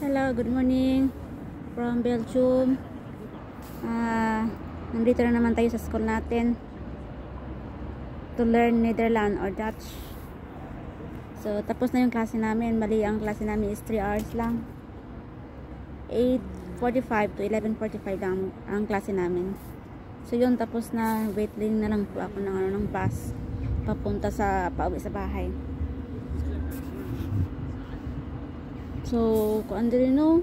Hello, good morning from Belgium. Nandito na naman tayo sa school natin to learn Netherlands or Dutch. So, tapos na yung klase namin. Mali, ang klase namin is 3 hours lang. 8:45 to 11:45 lang ang klase namin. So, yun, tapos na. Waiting na lang po ako ng bus papunta pauwi sa bahay. So, kung rin no,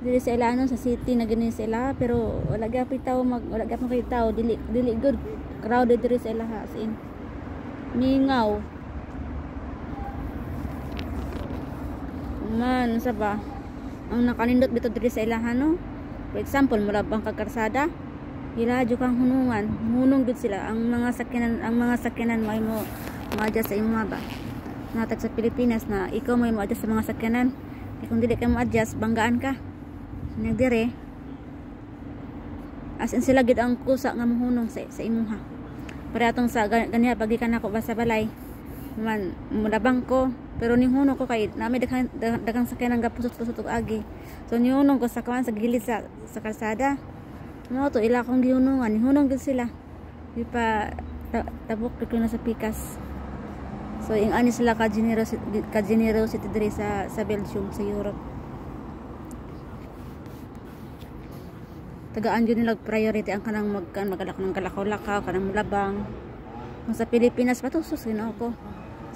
dili sa ila sa city na ganun sila, pero wala gapit tao wala gapit kay tao, dili good crowded diri sa ila as in mingaw man sa ba ang nakanindot bitaw diri sa ilahan no. For example, mula bang kagarsada hiladyo kang hunong gud sila ang mga sakyanan may mo ma-adjust sa imo ba natag sa Pilipinas na ikaw may mo-adjust sa mga sakyanan. Kung dili ka mo-adjust, banggaan ka nagdire as in sila gid ang kusa nga mohunong sa imuha. Para atong sa ganiha pag ikan ako basta balay man mulabang ko, pero nihunong ko kay na may daghang sakyanan nga pusot-pusot og agi. So nihunong ko sa kawan sa gilid sa kalsada. Mo to ila kong gihunongan, nihunong gid sila. Di pa tabok ko na sa pikas. So yung ani sila ka generosity diri sa Belgium, sa Europe. Tagaan yun nila priority ang kanang magalak ng kalakaw-lakaw, kanang mulabang. Kung sa Pilipinas pa to, susino ako.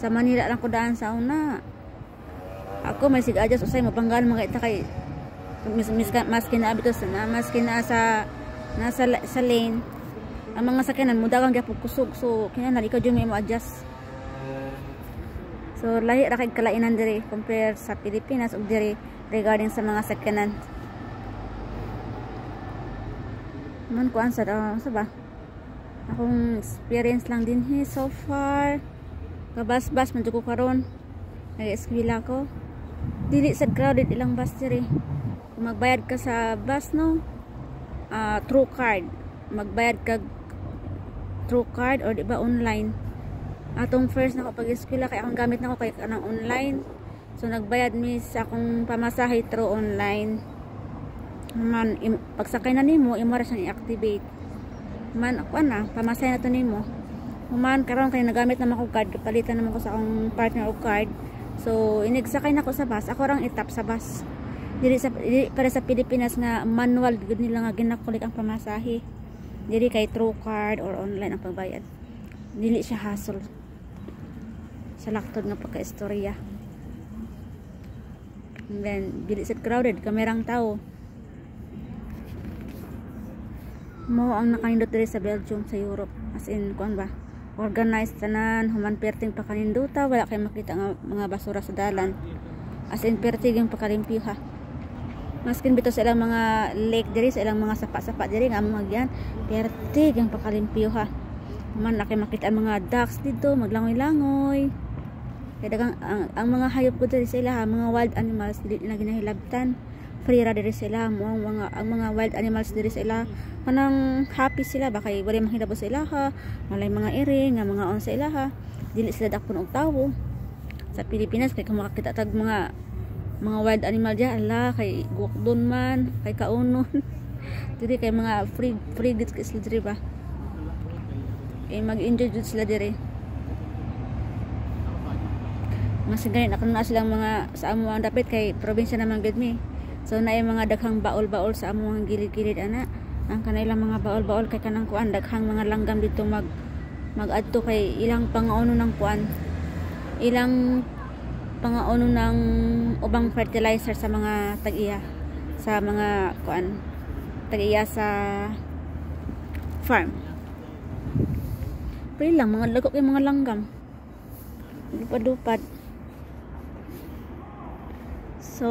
Sa Manila lang ko daan sa una. Ako may sig-adjust usay mapanggal mga ita kay maski na abito na maski na sa lane. Ang mga sakyanan mo dagang gyapon kusog, so kinahanglan ikaw jud may mo adjust. So lahi ra kay kalainan diri compare sa Pilipinas ug diri regarding sa mga sakyanan. Man ko answer sa ba? Akong experience lang din so far. Kabas-bas man jud ko karon. Nag-eskwela ko. Dili sad crowded ilang bus diri. Kung magbayad ka sa bus no, through card. Magbayad ka through card or di ba online. Atong first na ko pag-eskwela kay akong gamit na ko kay kanang online. So nagbayad mi sa akong pamasahe through online. Man pagsakay na nimo imo ra siyang i-activate. Man ako na pamasahe na to nimo. Man karon kay nagamit na ko card, palitan naman ko sa akong partner og card. So inigsakay na ko sa bus, ako rang itap sa bus. Dili para sa Pilipinas nga manual gud nila nga ginakulik ang pamasahe. Dili kay through card or online ang pagbayad. Dili siya hassle. Sa laktod nga pagka-istorya. And then dili sad crowded, kamerang tao. Mo ang nakanindot diri sa Belgium, sa Europe. As in, kuan ba? Organized tanan, human perting pakaninduta, wala kay makita nga mga basura sa dalan. As in, pertig yung pakalimpyo ha. Maskin bito sa ilang mga lake diri, sa ilang mga sapa-sapa diri nga mga yan, pertig yung pakalimpyo ha. Man na kay makita ang mga ducks dito, maglangoy-langoy. Kaya dagang ang mga hayop ko diri sa ila ha, mga wild animals dili na ginahilabtan. Free ra diri sila mo ang mga wild animals diri sa ila kanang happy sila ba kay wala mahilabot sa ila ha, walay mga iri nga mga on sa ila ha, dili sila dakpon og tawo. Sa Pilipinas kay kung makakita tag mga wild animal diya ala kay gukdon man kay kaunon. Diri kay mga free gid sila diri ba kay mag-enjoy jud sila diri. Mas ganit ako na silang mga sa amo ang dapit kay probinsya naman gid mi. So na yung mga daghang baol-baol sa among gilid-gilid ana. Ang kanailang mga baol-baol kay kanang kuan daghang mga langgam dito mag-adto kay ilang pangauno ng kuan. Ilang pangauno ng ubang fertilizer sa mga tag-iya sa mga kuan tag-iya sa farm. Pero lang mga lagok yung mga langgam. Lupad-lupad. So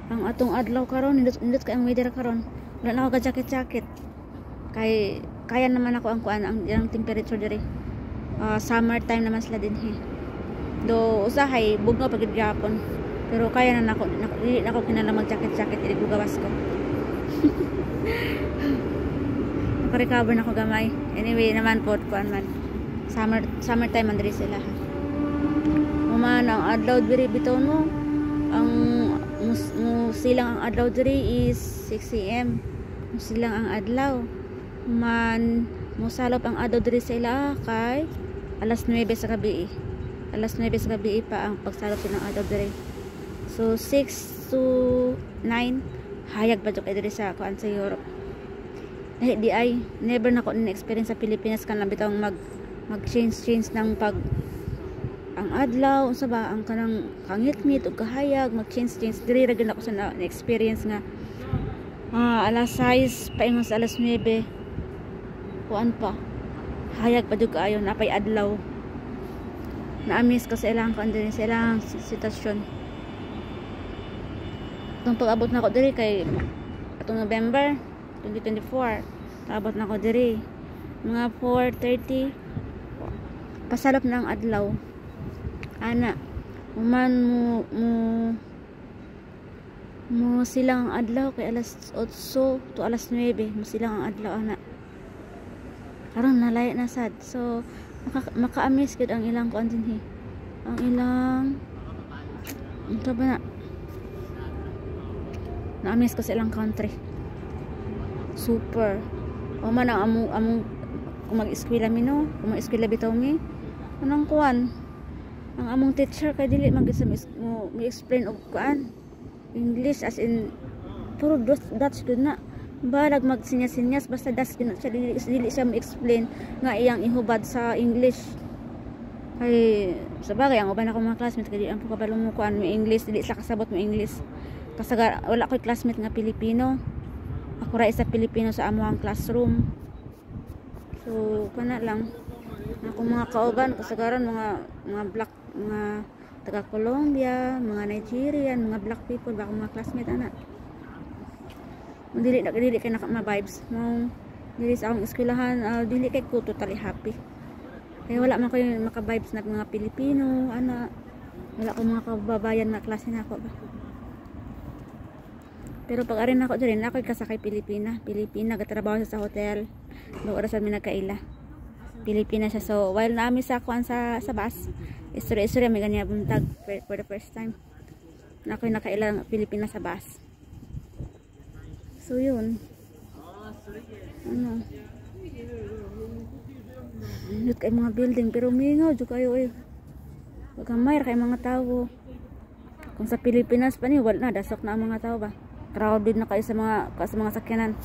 ang atong adlaw karon indot kay ang weather karon wala na ako ka jacket kay kaya naman ako ang kuan ang temperature diri. Summer time naman sila din do usahay bugnaw pagid gyapon pero kaya na nako dili na ako kinala mag jacket dili ko gawas ko. Naka-recover na ako gamay. Anyway naman po kuan man summer time man diri sila ha. Human ang adlaw diri bitaw no. Ang silang ang adlaw diri is 6 AM. Silang ang adlaw. Human mosalop ang adlaw diri sa ila kay alas 9 sa gabi. Alas 9 sa gabi pa ang pagsalop ng adlaw diri. So 6 to 9 hayag pa jud kay diri sa kuan sa Europe. Di ay never na ko na-experience sa Pilipinas kan lang bitaw mag change ng pag ang adlaw unsa ba ang kanang kangit-ngit ug kahayag mag change diri ra gyud ako sa na-experience nga alas 6 paingon sa alas 9 kuan pa hayag pa jud kaayo napay adlaw na-miss ko sa ilang kuan diri sa ilang sitwasyon. Itong pag-abot na ko diri kay atong November 2024 abot na ko diri mga 4:30 pasalop na ang adlaw ana human mo silang ang adlaw kay alas 8 to alas 9 mo silang ang adlaw ana karon nalaya na sad so maka-amaze gid ang ilang kuan dinhi ang ilang ito ba na-amaze ko sa ilang country super o man ang among kung mag-eskwela mi no kung mag-eskwela bitaw mi anong kuan ang among teacher kay dili man gid mo explain og kuan English as in puro Dutch gud na balag magsinyas-sinyas basta Dutch gid siya dili siya mo-explain nga iyang ihubad sa English ay sabagay ang uban ako mga classmates kay di ang kabalo mo kuan mo English dili sa kasabot mo English kasagar wala ko'y classmate nga Pilipino. Ako ra isa Pilipino sa amuang classroom. So kana lang. Ako mga kauban kasagaran mga black mga taga Colombia, mga Nigerian, mga black people ba mga classmate ana. Dili kay ma-vibes. Mo dili sa akong eskwelahan, dili kay ko totally happy. Kaya wala man ko maka-vibes na mga Pilipino, ana. Wala ko mga kababayan na klase na ako ba. Pero pag arin ako diri na ako kasakay Pilipina gatrabaho sa hotel do oras mi nagkaila Pilipina siya so while naami sa kuan sa bus istorya may ganyan buntag for the first time na ako nakaila Pilipina sa bus so yun ano yun kay mga building pero mingaw jud kayo pagkamay kay mga tao kung sa Pilipinas pa ni wala na dasok na ang mga tao ba crowded na kayo sa mga sakyanan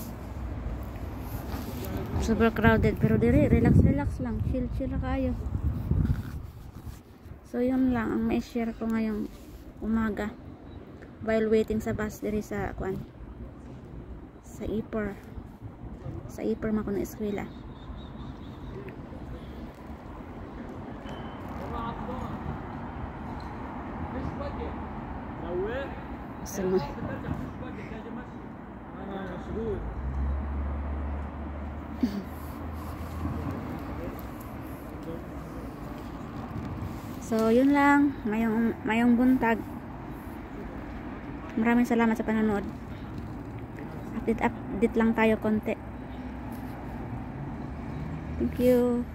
super crowded pero diri relax lang chill na kayo so yun lang ang may share ko ngayong umaga while waiting sa bus diri sa kuan sa Ipor mako na eskwela sama so yun lang mayong buntag maraming salamat sa panonood update lang tayo konti thank you.